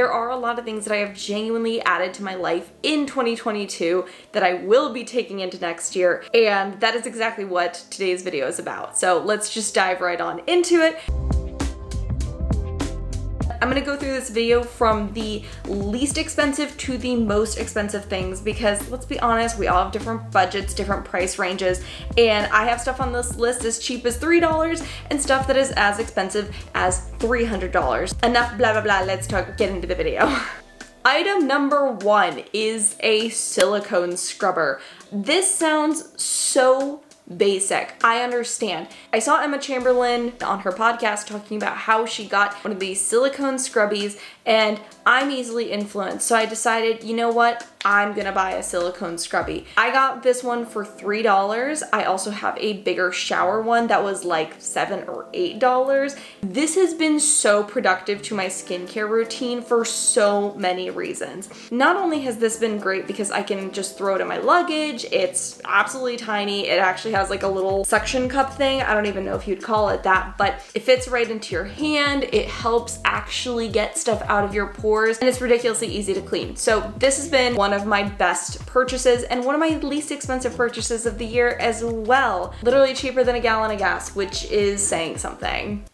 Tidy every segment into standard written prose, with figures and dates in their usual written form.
There are a lot of things that I have genuinely added to my life in 2022 that I will be taking into next year, and that is exactly what today's video is about. So let's just dive right on into it. I'm gonna go through this video from the least expensive to the most expensive things because let's be honest, we all have different budgets, different price ranges, and I have stuff on this list as cheap as $3 and stuff that is as expensive as $300. Enough blah blah blah, let's get into the video. Item number 1 is a silicone scrubber. This sounds so basic. I understand. I saw Emma Chamberlain on her podcast talking about how she got one of these silicone scrubbies, and I'm easily influenced. So I decided, you know what? I'm gonna buy a silicone scrubby. I got this one for $3. I also have a bigger shower one that was like $7 or $8. This has been so productive to my skincare routine for so many reasons. Not only has this been great because I can just throw it in my luggage, it's absolutely tiny. It actually has like a little suction cup thing. I don't even know if you'd call it that, but it fits right into your hand. It helps actually get stuff out of your pores, and it's ridiculously easy to clean. So this has been one of my best purchases and one of my least expensive purchases of the year as well. Literally cheaper than a gallon of gas, which is saying something.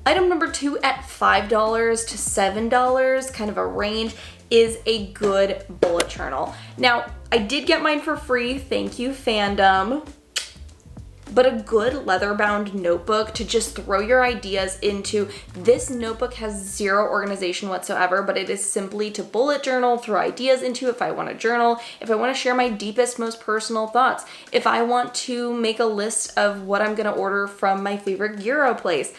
Item number 2 at $5 to $7, kind of a range, is a good bullet journal. Now, I did get mine for free, thank you fandom. But a good leather-bound notebook to just throw your ideas into. This notebook has zero organization whatsoever, but it is simply to bullet journal, throw ideas into if I want to journal, if I want to share my deepest, most personal thoughts, if I want to make a list of what I'm going to order from my favorite gyro place.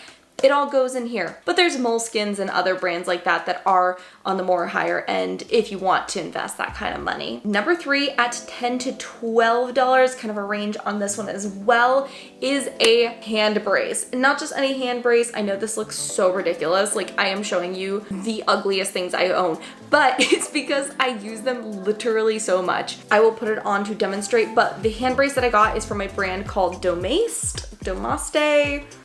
It all goes in here. But there's Moleskines and other brands like that that are on the more higher end if you want to invest that kind of money. Number 3 at $10 to $12, kind of a range on this one as well, is a hand brace. And not just any hand brace. I know this looks so ridiculous. Like I am showing you the ugliest things I own, but it's because I use them literally so much. I will put it on to demonstrate, but the hand brace that I got is from a brand called Domaste,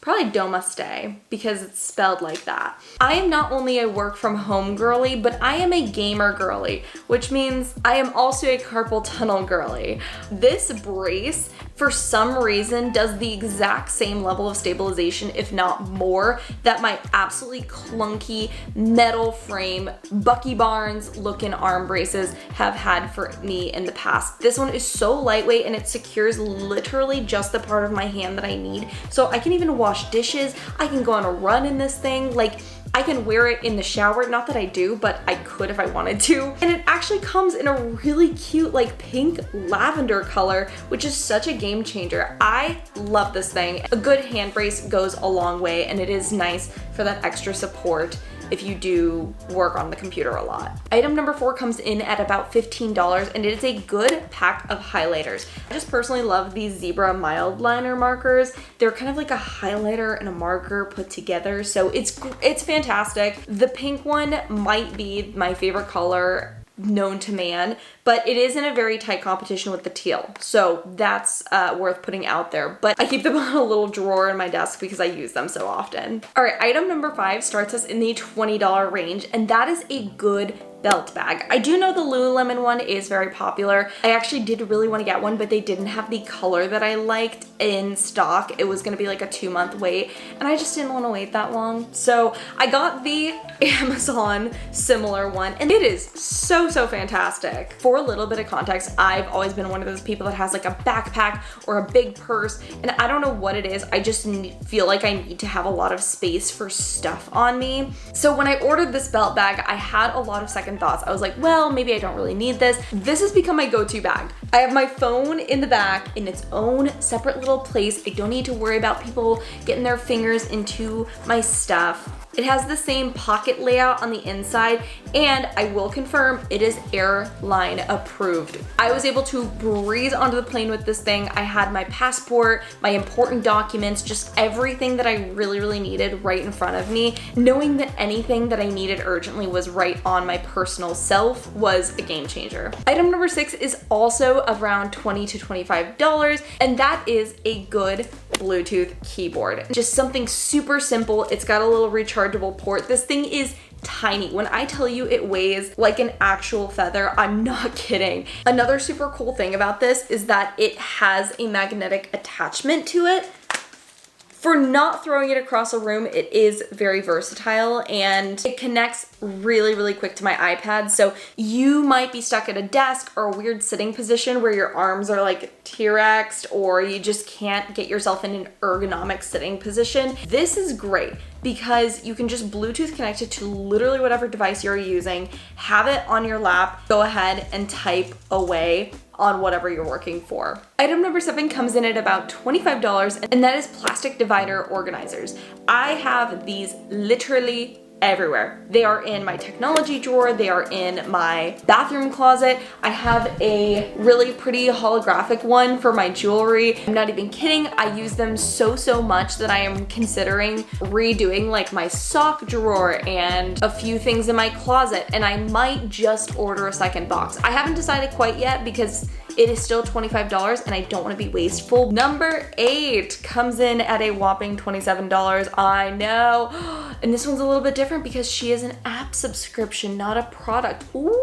probably Domaste, because it's spelled like that. I am not only a work from home girly, but I am a gamer girly, which means I am also a carpal tunnel girly. This brace, for some reason, does the exact same level of stabilization, if not more, that my absolutely clunky metal frame Bucky Barnes looking arm braces have had for me in the past. This one is so lightweight and it secures literally just the part of my hand that I need. So I can even wash dishes. I can go on a run in this thing. Like I can wear it in the shower. Not that I do, but I could if I wanted to. And it actually comes in a really cute like pink lavender color, which is such a game changer. I love this thing. A good hand brace goes a long way, and it is nice for that extra support if you do work on the computer a lot. Item number 4 comes in at about $15, and it is a good pack of highlighters. I just personally love these Zebra mild liner markers. They're kind of like a highlighter and a marker put together, so it's fantastic. The pink one might be my favorite color known to man, but it is in a very tight competition with the teal, so that's worth putting out there. But I keep them on a little drawer in my desk because I use them so often. All right, item number 5 starts us in the $20 range, and that is a good belt bag. I do know the Lululemon one is very popular. I actually did really want to get one, but they didn't have the color that I liked in stock. It was gonna be like a 2-month wait, and I just didn't want to wait that long. So I got the Amazon similar one, and it is so fantastic. For a little bit of context, I've always been one of those people that has like a backpack or a big purse, and I don't know what it is. I just feel like I need to have a lot of space for stuff on me. So when I ordered this belt bag, I had a lot of second thoughts. I was like, well, maybe I don't really need this. This has become my go-to bag. I have my phone in the back in its own separate little place. I don't need to worry about people getting their fingers into my stuff. It has the same pocket layout on the inside, and I will confirm it is airline approved. I was able to breeze onto the plane with this thing. I had my passport, my important documents, just everything that I really needed right in front of me. Knowing that anything that I needed urgently was right on my personal self was a game changer. Item number 6 is also around $20 to $25, and that is a good Bluetooth keyboard. Just something super simple. It's got a little rechargeable port. This thing is tiny. When I tell you it weighs like an actual feather, I'm not kidding. Another super cool thing about this is that it has a magnetic attachment to it. For not throwing it across a room, it is very versatile and it connects really, really quick to my iPad. So you might be stuck at a desk or a weird sitting position where your arms are like T-Rexed, or you just can't get yourself in an ergonomic sitting position. This is great because you can just Bluetooth connect it to literally whatever device you're using, have it on your lap, go ahead and type away on whatever you're working for. Item number 7 comes in at about $25, and that is plastic divider organizers. I have these literally everywhere. They are in my technology drawer, they are in my bathroom closet. I have a really pretty holographic one for my jewelry. I'm not even kidding, I use them so much that I am considering redoing like my sock drawer and a few things in my closet, and I might just order a second box. I haven't decided quite yet because it is still $25 and I don't want to be wasteful. Number 8 comes in at a whopping $27. I know. And this one's a little bit different because she is an app subscription, not a product. Ooh.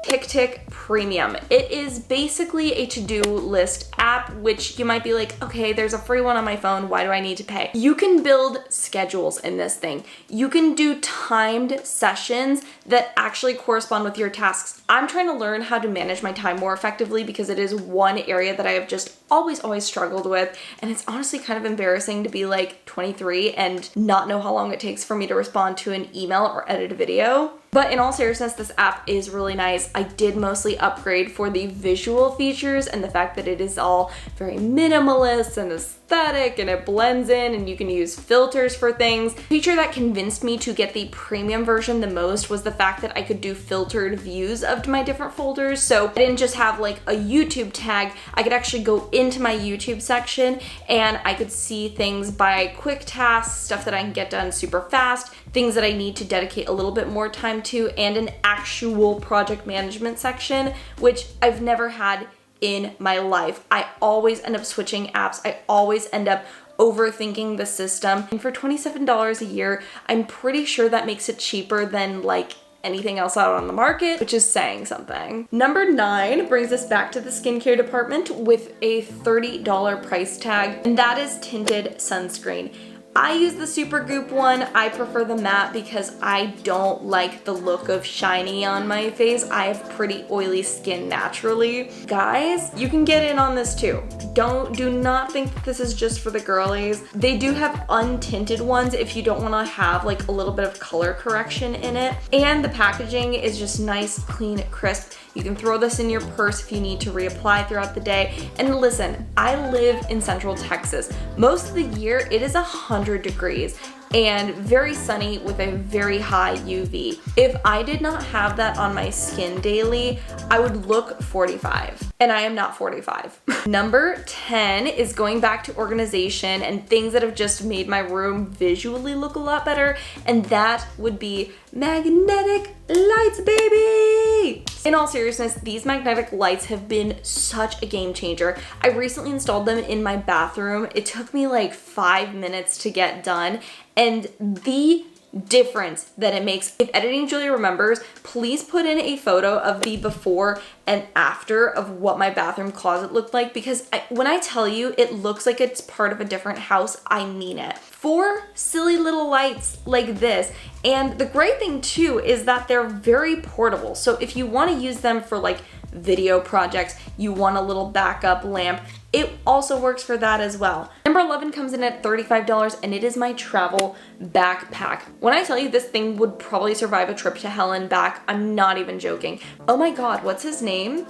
PicTick Premium. It is basically a to-do list app, which you might be like, okay, there's a free one on my phone, why do I need to pay? You can build schedules in this thing. You can do timed sessions that actually correspond with your tasks. I'm trying to learn how to manage my time more effectively because it is one area that I have just always struggled with, and it's honestly kind of embarrassing to be like 23 and not know how long it takes for me to respond to an email or edit a video. But in all seriousness, this app is really nice. I did mostly upgrade for the visual features and the fact that it is all very minimalist and aesthetic and it blends in and you can use filters for things. The feature that convinced me to get the premium version the most was the fact that I could do filtered views of my different folders. So I didn't just have like a YouTube tag, I could actually go into my YouTube section and I could see things by quick tasks, stuff that I can get done super fast, things that I need to dedicate a little bit more time to, and an actual project management section, which I've never had in my life. I always end up switching apps. I always end up overthinking the system. And for $27 a year, I'm pretty sure that makes it cheaper than like anything else out on the market, which is saying something. Number 9 brings us back to the skincare department with a $30 price tag, and that is Tinted Sunscreen. I use the Super Goop one. I prefer the matte because I don't like the look of shiny on my face. I have pretty oily skin naturally. Guys, you can get in on this too. Do not think that this is just for the girlies. They do have untinted ones if you don't want to have like a little bit of color correction in it. And the packaging is just nice, clean, crisp. You can throw this in your purse if you need to reapply throughout the day. And listen, I live in Central Texas. Most of the year it is 100 degrees and very sunny with a very high UV. If I did not have that on my skin daily, I would look 45, and I am not 45. Number 10 is going back to organization and things that have just made my room visually look a lot better, and that would be magnetic lights, baby! In all seriousness, these magnetic lights have been such a game changer. I recently installed them in my bathroom. It took me like 5 minutes to get done, and the difference that it makes. If Editing Julia remembers, please put in a photo of the before and after of what my bathroom closet looked like, because when I tell you it looks like it's part of a different house, I mean it. 4 silly little lights like this. And the great thing too is that they're very portable. So if you want to use them for like video projects, you want a little backup lamp, it also works for that as well. Number 11 comes in at $35, and it is my travel backpack. When I tell you this thing would probably survive a trip to hell and back, I'm not even joking. Oh my god, what's his name?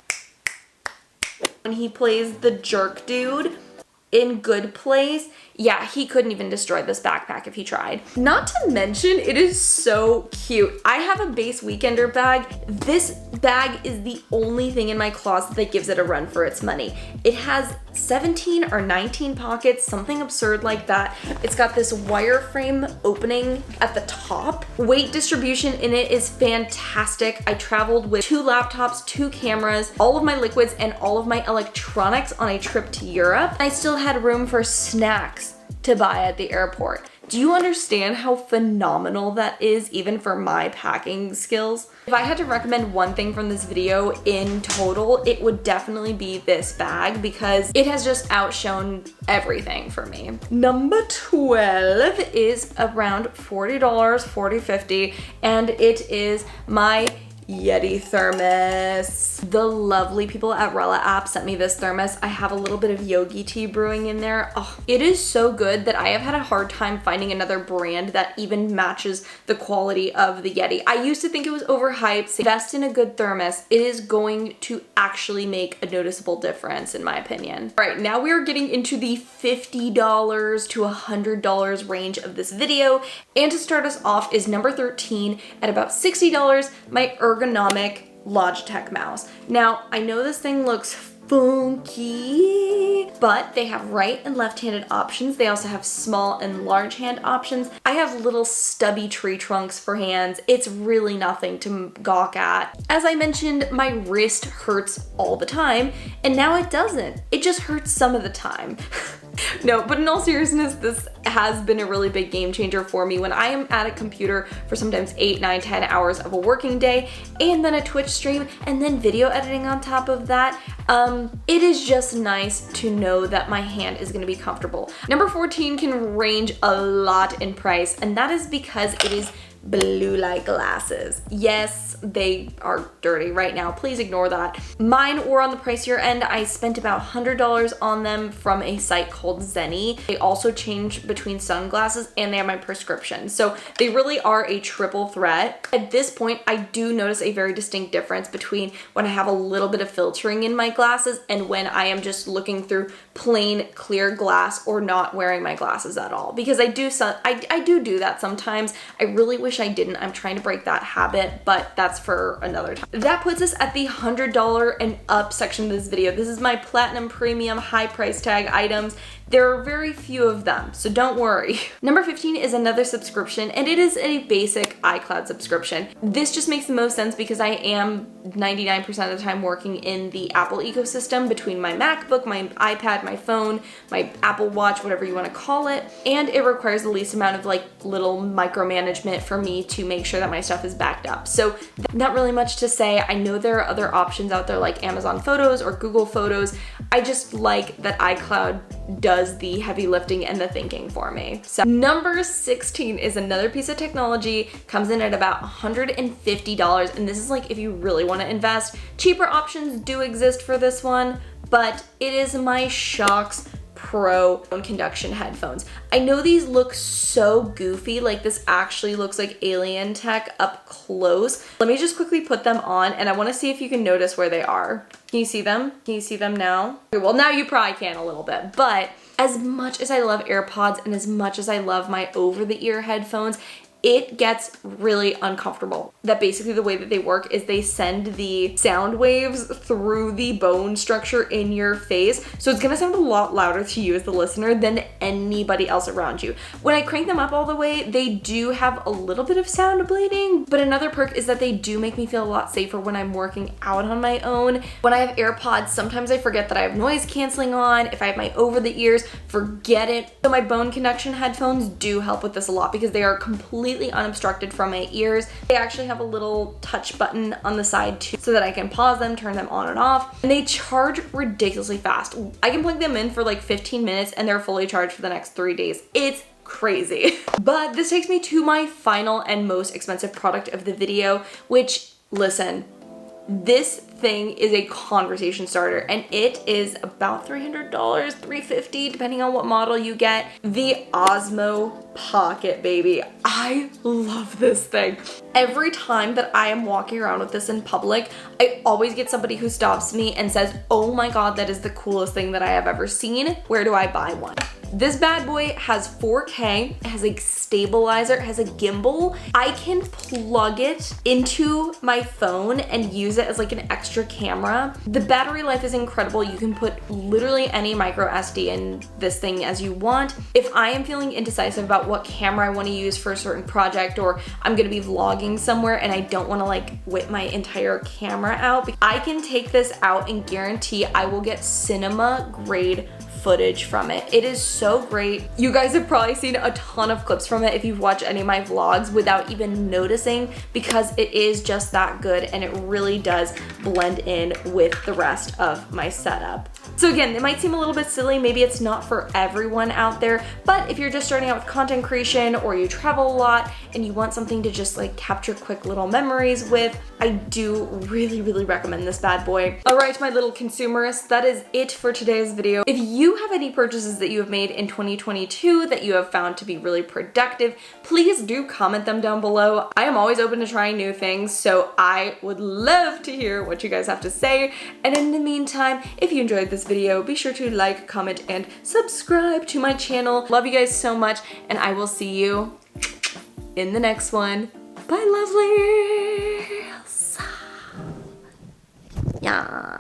When he plays the jerk dude in Good Place, yeah, he couldn't even destroy this backpack if he tried. Not to mention, it is so cute. I have a base weekender bag. This bag is the only thing in my closet that gives it a run for its money. It has 17 or 19 pockets, something absurd like that. It's got this wireframe opening at the top. Weight distribution in it is fantastic. I traveled with 2 laptops, 2 cameras, all of my liquids, and all of my electronics on a trip to Europe. I still had room for snacks to buy at the airport. Do you understand how phenomenal that is, even for my packing skills? If I had to recommend one thing from this video in total, it would definitely be this bag because it has just outshone everything for me. Number 12 is around $40, $40.50, and it is my Yeti Thermos. The lovely people at Rella app sent me this thermos. I have a little bit of yogi tea brewing in there. Oh, it is so good that I have had a hard time finding another brand that even matches the quality of the Yeti. I used to think it was overhyped. Invest in a good thermos. It is going to actually make a noticeable difference in my opinion. All right, now we are getting into the $50 to $100 range of this video. And to start us off is number 13 at about $60, my ergonomic Logitech mouse. Now, I know this thing looks funky, but they have right and left-handed options. They also have small and large hand options. I have little stubby tree trunks for hands. It's really nothing to gawk at. As I mentioned, my wrist hurts all the time, and now it doesn't. It just hurts some of the time. No, but in all seriousness, this has been a really big game changer for me when I am at a computer for sometimes 8, 9, 10 hours of a working day, and then a Twitch stream, and then video editing on top of that. It is just nice to know that my hand is gonna be comfortable. Number 14 can range a lot in price, and that is because it is blue light glasses. Yes, they are dirty right now. Please ignore that. Mine were on the pricier end. I spent about $100 on them from a site called Zenni. They also change between sunglasses and they have my prescription. So they really are a triple threat. At this point, I do notice a very distinct difference between when I have a little bit of filtering in my glasses and when I am just looking through plain clear glass or not wearing my glasses at all. Because I do that sometimes. I really wish I didn't. I'm trying to break that habit, but that's for another time. That puts us at the $100 and up section of this video. This is my platinum premium high price tag items. There are very few of them, so don't worry. Number 15 is another subscription, and it is a basic iCloud subscription. This just makes the most sense because I am 99% of the time working in the Apple ecosystem between my MacBook, my iPad, my phone, my Apple Watch, whatever you want to call it, and it requires the least amount of like little micromanagement for me to make sure that my stuff is backed up. So not really much to say. I know there are other options out there like Amazon Photos or Google Photos. I just like that iCloud does the heavy lifting and the thinking for me. So number 16 is another piece of technology, comes in at about $150, and this is like if you really want to invest. Cheaper options do exist for this one, but it is my Shokz Pro conduction headphones. I know these look so goofy, like this actually looks like alien tech up close. Let me just quickly put them on and I want to see if you can notice where they are. Can you see them? Can you see them now? Okay, well, now you probably can a little bit, but as much as I love AirPods and as much as I love my over-the-ear headphones, it gets really uncomfortable. That basically the way that they work is they send the sound waves through the bone structure in your face. So it's gonna sound a lot louder to you as the listener than anybody else around you. When I crank them up all the way, they do have a little bit of sound bleeding, but another perk is that they do make me feel a lot safer when I'm working out on my own. When I have AirPods, sometimes I forget that I have noise canceling on. If I have my over the ears, forget it. So my bone conduction headphones do help with this a lot because they are completely unobstructed from my ears. They actually have a little touch button on the side too so that I can pause them, turn them on and off, and they charge ridiculously fast. I can plug them in for like 15 minutes and they're fully charged for the next 3 days. It's crazy. But this takes me to my final and most expensive product of the video, which, listen, this thing is a conversation starter and it is about $300, $350 depending on what model you get. The Osmo Pocket, baby. I love this thing. Every time that I am walking around with this in public, I always get somebody who stops me and says, "Oh my God, that is the coolest thing that I have ever seen. Where do I buy one?" This bad boy has 4K, it has a stabilizer, it has a gimbal. I can plug it into my phone and use it as like an extra camera. The battery life is incredible. You can put literally any micro SD in this thing as you want. If I am feeling indecisive about what camera I want to use for a certain project, or I'm gonna be vlogging somewhere and I don't want to like whip my entire camera out, I can take this out and guarantee I will get cinema grade footage from it. It is so great. You guys have probably seen a ton of clips from it if you've watched any of my vlogs without even noticing, because it is just that good and it really does blend in with the rest of my setup. So again, it might seem a little bit silly, maybe it's not for everyone out there, but if you're just starting out with content creation or you travel a lot and you want something to just like capture quick little memories with, I do really recommend this bad boy. All right, my little consumerists, that is it for today's video. If you have any purchases that you have made in 2022 that you have found to be really productive, please do comment them down below. I am always open to trying new things, so I would love to hear what you guys have to say. And in the meantime, if you enjoyed this video, be sure to like, comment, and subscribe to my channel. Love you guys so much, and I will see you in the next one. Bye, lovelies. Yeah.